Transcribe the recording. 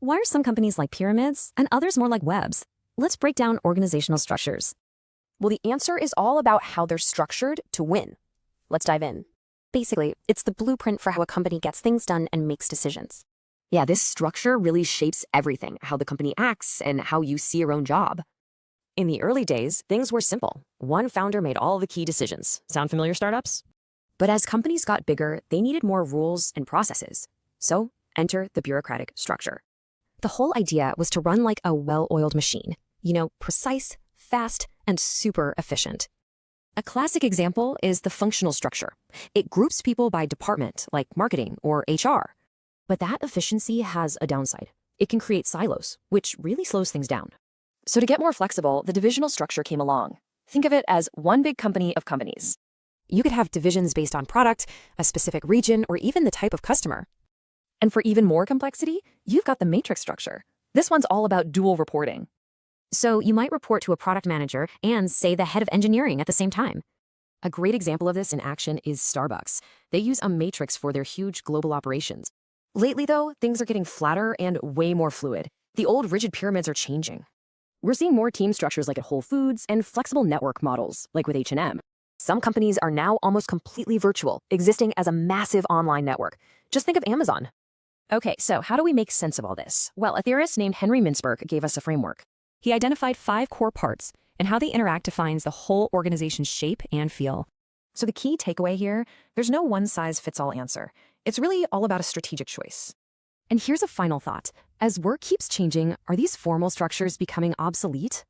why are some companies like pyramids and others more like webs? Let's break down organizational structures. Well, the answer is all about how they're structured to win. Let's dive in. Basically, it's the blueprint for how a company gets things done and makes decisions. Yeah, this structure really shapes everything, how the company acts and how you see your own job. In the early days, things were simple. One founder made all the key decisions. Sound familiar, startups? But as companies got bigger, they needed more rules and processes. So, enter the bureaucratic structure. The whole idea was to run like a well-oiled machine. Precise, fast, and super efficient. A classic example is the functional structure. It groups people by department, like marketing or HR. But that efficiency has a downside. It can create silos, which really slows things down. So to get more flexible, the divisional structure came along. Think of it as one big company of companies. You could have divisions based on product, a specific region, or even the type of customer. And for even more complexity, you've got the matrix structure. This one's all about dual reporting. So you might report to a product manager and, say, the head of engineering at the same time. A great example of this in action is Starbucks. They use a matrix for their huge global operations. Lately, though, things are getting flatter and way more fluid. The old rigid pyramids are changing. We're seeing more team structures like at Whole Foods and flexible network models, like with H&M. Some companies are now almost completely virtual, existing as a massive online network. Just think of Amazon. Okay, so how do we make sense of all this? Well, a theorist named Henry Mintzberg gave us a framework. He identified 5 core parts, and how they interact defines the whole organization's shape and feel. So the key takeaway here, there's no one-size-fits-all answer. It's really all about a strategic choice. And here's a final thought. As work keeps changing, are these formal structures becoming obsolete?